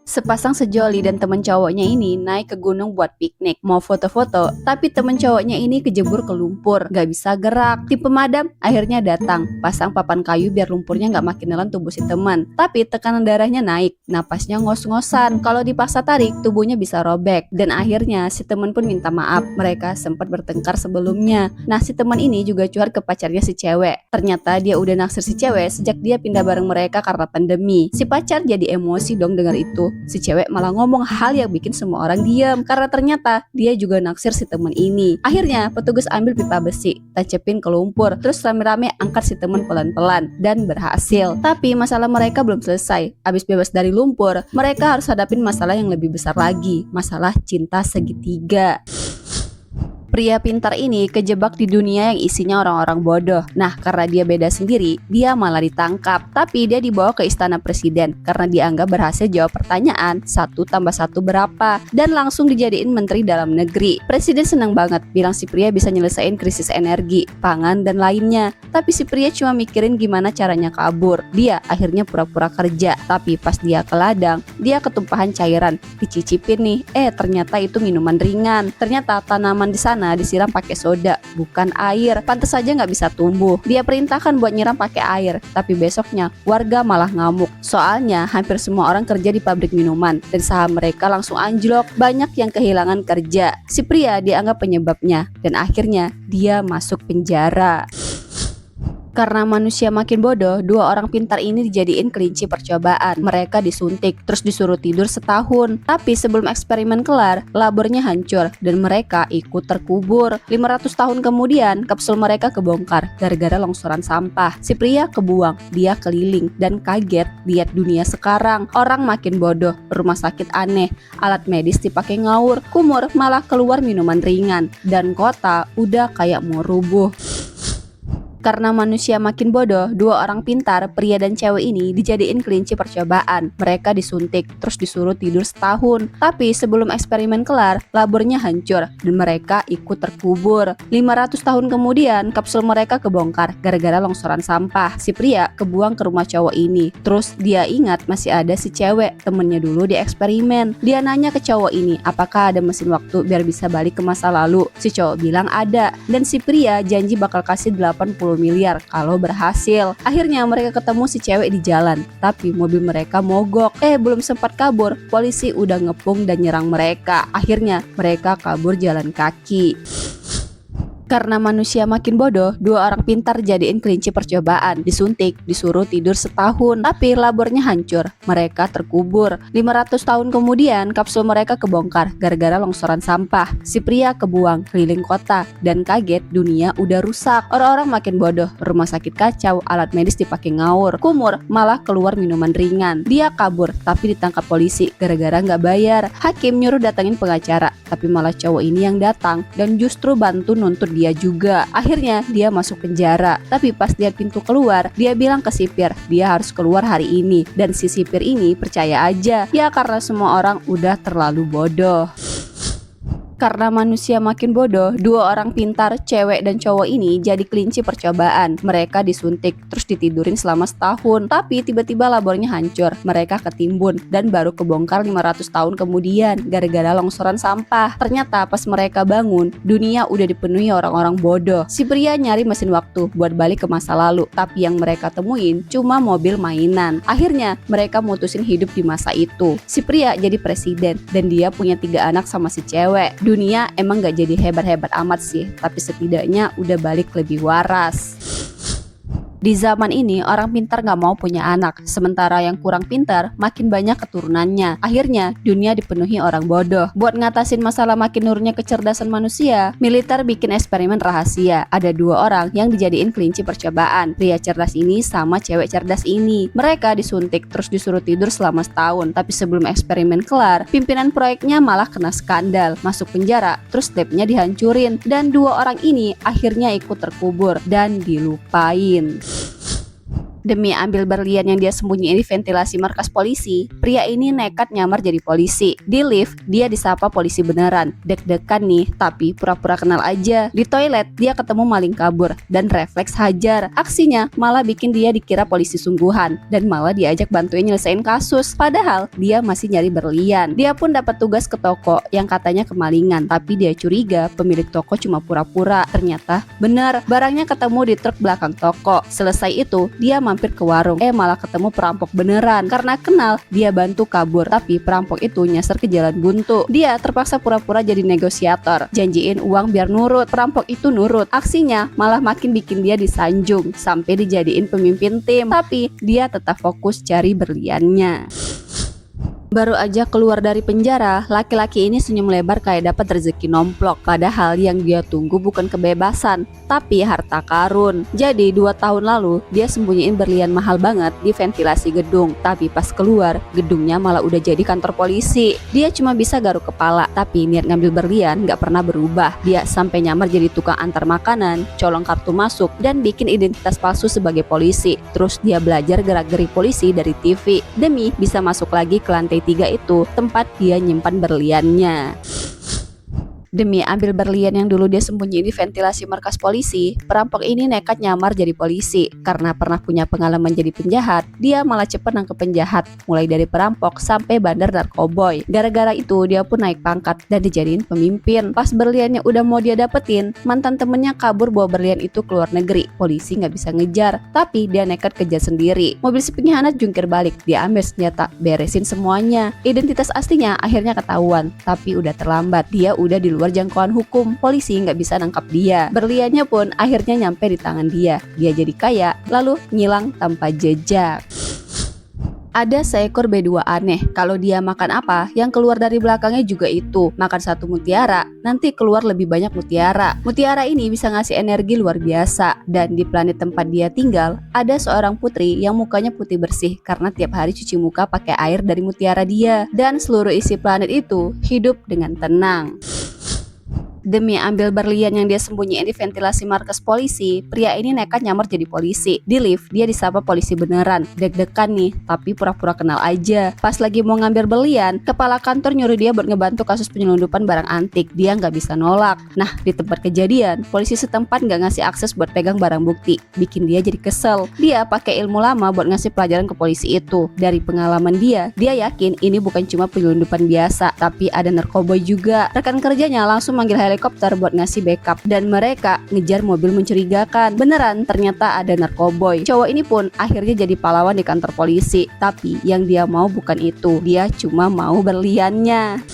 Sepasang sejoli dan temen cowoknya ini naik ke gunung buat piknik, mau foto-foto, tapi temen cowoknya ini kejebur ke lumpur, gak bisa gerak. Tim pemadam akhirnya datang, pasang papan kayu biar lumpurnya gak makin nelen tubuh si teman. Tapi tekanan darahnya naik, napasnya ngos-ngosan. Kalau dipaksa tarik, tubuhnya bisa robek. Dan akhirnya si teman pun minta maaf, mereka sempat bertengkar sebelumnya. Nah, si teman ini juga curhat ke pacarnya si cewek. Ternyata dia udah naksir si cewek sejak dia pindah bareng mereka karena pandemi. Si pacar jadi emosi dong dengar itu. Si cewek malah ngomong hal yang bikin semua orang diam karena ternyata dia juga naksir si temen ini. Akhirnya petugas ambil pipa besi, tancapin ke lumpur, terus rame-rame angkat si temen pelan-pelan dan berhasil. Tapi masalah mereka belum selesai. Abis bebas dari lumpur, mereka harus hadapin masalah yang lebih besar lagi, masalah cinta segitiga. Pria pintar ini kejebak di dunia yang isinya orang-orang bodoh. Nah, karena dia beda sendiri, dia malah ditangkap. Tapi dia dibawa ke istana presiden karena dianggap berhasil jawab pertanyaan 1 tambah 1 berapa dan langsung dijadiin menteri dalam negeri. Presiden senang banget, bilang si pria bisa nyelesain krisis energi, pangan, dan lainnya. Tapi si pria cuma mikirin gimana caranya kabur. Dia akhirnya pura-pura kerja. Tapi pas dia ke ladang, dia ketumpahan cairan. Dicicipin nih, ternyata itu minuman ringan. Ternyata tanaman di sana disiram pakai soda, bukan air. Pantes saja nggak bisa tumbuh. Dia perintahkan buat nyiram pakai air, tapi besoknya warga malah ngamuk. Soalnya hampir semua orang kerja di pabrik minuman dan saham mereka langsung anjlok. Banyak yang kehilangan kerja. Si pria dianggap penyebabnya dan akhirnya dia masuk penjara. Karena manusia makin bodoh, 2 orang pintar ini dijadiin kelinci percobaan. Mereka disuntik, terus disuruh tidur setahun. Tapi sebelum eksperimen kelar, labornya hancur dan mereka ikut terkubur. 500 tahun kemudian, kapsul mereka kebongkar gara-gara longsoran sampah. Si pria kebuang, dia keliling dan kaget lihat dunia sekarang. Orang makin bodoh, rumah sakit aneh, alat medis dipakai ngawur, kumur malah keluar minuman ringan, dan kota udah kayak mau rubuh. Karena manusia makin bodoh, 2 orang pintar, pria dan cewek ini dijadiin kelinci percobaan. Mereka disuntik, terus disuruh tidur setahun. Tapi sebelum eksperimen kelar, labornya hancur dan mereka ikut terkubur. 500 tahun kemudian, kapsul mereka kebongkar gara-gara longsoran sampah. Si pria kebuang ke rumah cowok ini. Terus dia ingat masih ada si cewek, temennya dulu di eksperimen. Dia nanya ke cowok ini, apakah ada mesin waktu biar bisa balik ke masa lalu? Si cowok bilang ada. Dan si pria janji bakal kasih 80 miliar kalau berhasil. Akhirnya mereka ketemu si cewek di jalan, tapi mobil mereka mogok. Belum sempat kabur, polisi udah ngepung dan nyerang mereka. Akhirnya mereka kabur jalan kaki. Karena manusia makin bodoh, 2 orang pintar jadiin kelinci percobaan. Disuntik, disuruh tidur setahun. Tapi labornya hancur, mereka terkubur. 500 tahun kemudian, kapsul mereka kebongkar gara-gara longsoran sampah. Si pria kebuang keliling kota dan kaget dunia udah rusak. Orang-orang makin bodoh, rumah sakit kacau, alat medis dipakai ngawur, kumur malah keluar minuman ringan. Dia kabur, tapi ditangkap polisi gara-gara nggak bayar. Hakim nyuruh datangin pengacara, tapi malah cowok ini yang datang dan justru bantu nuntut dia juga. Akhirnya dia masuk penjara. Tapi pas lihat pintu keluar, dia bilang ke sipir dia harus keluar hari ini. Dan si sipir ini percaya aja, ya karena semua orang udah terlalu bodoh. Karena manusia makin bodoh, 2 orang pintar, cewek dan cowok ini jadi kelinci percobaan. Mereka disuntik, terus ditidurin selama setahun. Tapi tiba-tiba labornya hancur, mereka ketimbun dan baru kebongkar 500 tahun kemudian gara-gara longsoran sampah. Ternyata pas mereka bangun, dunia udah dipenuhi orang-orang bodoh. Si pria nyari mesin waktu buat balik ke masa lalu, tapi yang mereka temuin cuma mobil mainan. Akhirnya mereka mutusin hidup di masa itu. Si pria jadi presiden dan dia punya 3 anak sama si cewek. Dunia emang gak jadi hebat-hebat amat sih, tapi setidaknya udah balik lebih waras. Di zaman ini orang pintar gak mau punya anak, sementara yang kurang pintar makin banyak keturunannya. Akhirnya dunia dipenuhi orang bodoh. Buat ngatasin masalah makin nurunnya kecerdasan manusia, militer bikin eksperimen rahasia. Ada 2 orang yang dijadiin kelinci percobaan, pria cerdas ini sama cewek cerdas ini. Mereka disuntik terus disuruh tidur selama setahun. Tapi sebelum eksperimen kelar, pimpinan proyeknya malah kena skandal, masuk penjara, terus labnya dihancurin. Dan 2 orang ini akhirnya ikut terkubur dan dilupain. Demi ambil berlian yang dia sembunyiin di ventilasi markas polisi, pria ini nekat nyamar jadi polisi. Di lift, dia disapa polisi beneran. Deg-degan nih, tapi pura-pura kenal aja. Di toilet, dia ketemu maling kabur dan refleks hajar. Aksinya malah bikin dia dikira polisi sungguhan dan malah diajak bantuin nyelesain kasus. Padahal dia masih nyari berlian. Dia pun dapat tugas ke toko yang katanya kemalingan, tapi dia curiga pemilik toko cuma pura-pura. Ternyata benar, barangnya ketemu di truk belakang toko. Selesai itu, dia mampir ke warung, malah ketemu perampok beneran. Karena kenal, dia bantu kabur, tapi perampok itu nyasar ke jalan buntu. Dia terpaksa pura-pura jadi negosiator, janjiin uang biar nurut. Perampok itu nurut. Aksinya malah makin bikin dia disanjung sampai dijadiin pemimpin tim, tapi dia tetap fokus cari berliannya. Baru aja keluar dari penjara, laki-laki ini senyum lebar kayak dapat rezeki nomplok. Padahal yang dia tunggu bukan kebebasan, tapi harta karun. Jadi 2 tahun lalu dia sembunyiin berlian mahal banget di ventilasi gedung. Tapi pas keluar, gedungnya malah udah jadi kantor polisi. Dia cuma bisa garuk kepala, tapi niat ngambil berlian gak pernah berubah. Dia sampai nyamar jadi tukang antar makanan, colong kartu masuk, dan bikin identitas palsu sebagai polisi. Terus dia belajar gerak-gerik polisi dari TV demi bisa masuk lagi ke lantai 3 itu, tempat dia nyimpan berliannya. Demi ambil berlian yang dulu dia sembunyiin di ventilasi markas polisi, perampok ini nekat nyamar jadi polisi. Karena pernah punya pengalaman jadi penjahat, dia malah cepet nangkep penjahat, mulai dari perampok sampai bandar narkoboy. Gara-gara itu dia pun naik pangkat dan dijadiin pemimpin. Pas berliannya udah mau dia dapetin, mantan temennya kabur bawa berlian itu ke luar negeri. Polisi nggak bisa ngejar, tapi dia nekat kejar sendiri. Mobil si pengkhianat jungkir balik, dia ambil senjata, beresin semuanya. Identitas aslinya akhirnya ketahuan, tapi udah terlambat. Dia udah di luar jangkauan hukum, polisi nggak bisa nangkap dia. Berliannya pun akhirnya nyampe di tangan dia. Dia jadi kaya, lalu ngilang tanpa jejak. Ada seekor B2 aneh, kalau dia makan apa, yang keluar dari belakangnya juga itu. Makan satu mutiara, nanti keluar lebih banyak mutiara. Mutiara ini bisa ngasih energi luar biasa. Dan di planet tempat dia tinggal, ada seorang putri yang mukanya putih bersih karena tiap hari cuci muka pakai air dari mutiara dia. Dan seluruh isi planet itu hidup dengan tenang. Demi ambil berlian yang dia sembunyiin di ventilasi markas polisi, pria ini nekat nyamar jadi polisi. Di lift, dia disapa polisi beneran. Deg-degan nih, tapi pura-pura kenal aja. Pas lagi mau ngambil berlian, kepala kantor nyuruh dia buat ngebantu kasus penyelundupan barang antik. Dia nggak bisa nolak. Nah, di tempat kejadian, polisi setempat nggak ngasih akses buat pegang barang bukti. Bikin dia jadi kesel. Dia pakai ilmu lama buat ngasih pelajaran ke polisi itu. Dari pengalaman dia yakin ini bukan cuma penyelundupan biasa, tapi ada narkoboy juga. Rekan kerjanya langsung manggil helikopter buat ngasih backup dan mereka ngejar mobil mencurigakan. Beneran ternyata ada narkoboy. Cowok ini pun akhirnya jadi pahlawan di kantor polisi. Tapi yang dia mau bukan itu. Dia cuma mau berliannya.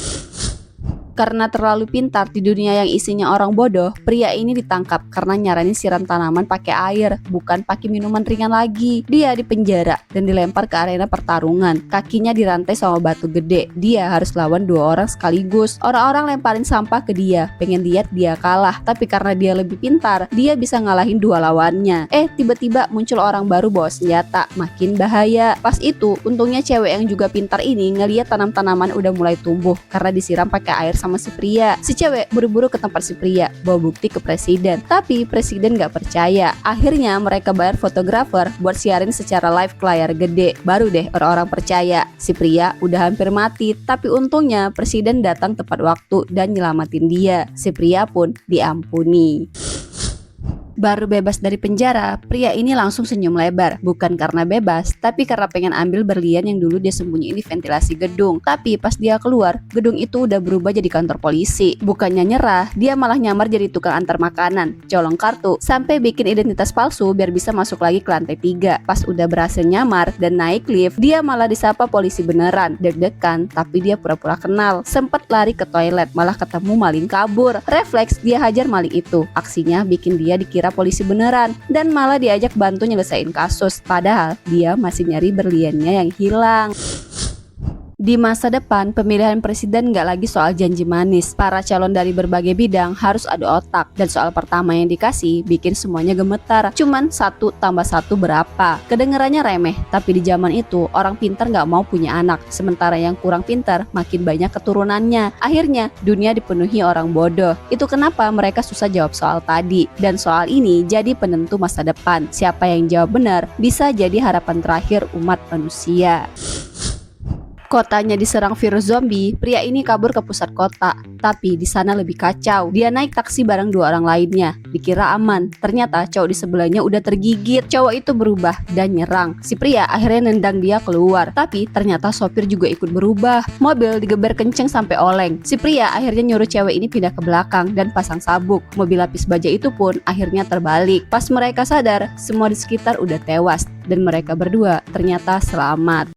Karena terlalu pintar di dunia yang isinya orang bodoh, pria ini ditangkap karena nyaranin siram tanaman pakai air, bukan pakai minuman ringan lagi. Dia dipenjara dan dilempar ke arena pertarungan. Kakinya dirantai sama batu gede. Dia harus lawan 2 orang sekaligus. Orang-orang lemparin sampah ke dia, pengen lihat dia kalah. Tapi karena dia lebih pintar, dia bisa ngalahin 2 lawannya. Tiba-tiba muncul orang baru bawa senjata, makin bahaya. Pas itu, untungnya cewek yang juga pintar ini ngeliat tanam-tanaman udah mulai tumbuh karena disiram pakai air sama si pria. Si cewek buru-buru ke tempat si pria, bawa bukti ke presiden. Tapi presiden gak percaya. Akhirnya mereka bayar fotografer buat siarin secara live ke layar gede. Baru deh orang-orang percaya. Si pria udah hampir mati, tapi untungnya presiden datang tepat waktu dan nyelamatin dia. Si pria pun diampuni. Baru bebas dari penjara, pria ini langsung senyum lebar. Bukan karena bebas, tapi karena pengen ambil berlian yang dulu dia sembunyiin di ventilasi gedung. Tapi pas dia keluar, gedung itu udah berubah jadi kantor polisi. Bukannya nyerah, dia malah nyamar jadi tukang antar makanan, colong kartu, sampai bikin identitas palsu biar bisa masuk lagi ke lantai 3. Pas udah berhasil nyamar dan naik lift, dia malah disapa polisi beneran. Deg-degan, tapi dia pura-pura kenal. Sempet lari ke toilet, malah ketemu maling kabur. Refleks, dia hajar maling itu. Aksinya bikin dia dikira polisi beneran dan malah diajak bantu nyelesain kasus. Padahal dia masih nyari berliannya yang hilang. Di masa depan, pemilihan presiden nggak lagi soal janji manis. Para calon dari berbagai bidang harus adu otak. Dan soal pertama yang dikasih bikin semuanya gemetar. Cuman 1 tambah 1 berapa? Kedengarannya remeh, tapi di zaman itu orang pintar nggak mau punya anak. Sementara yang kurang pintar makin banyak keturunannya. Akhirnya dunia dipenuhi orang bodoh. Itu kenapa mereka susah jawab soal tadi. Dan soal ini jadi penentu masa depan. Siapa yang jawab benar bisa jadi harapan terakhir umat manusia. Kotanya diserang virus zombie, pria ini kabur ke pusat kota. Tapi di sana lebih kacau. Dia naik taksi bareng 2 orang lainnya. Dikira aman, ternyata cowok di sebelahnya udah tergigit. Cowok itu berubah dan nyerang. Si pria akhirnya nendang dia keluar. Tapi ternyata sopir juga ikut berubah. Mobil digeber kenceng sampai oleng. Si pria akhirnya nyuruh cewek ini pindah ke belakang dan pasang sabuk. Mobil lapis baja itu pun akhirnya terbalik. Pas mereka sadar, semua di sekitar udah tewas. Dan mereka berdua ternyata selamat.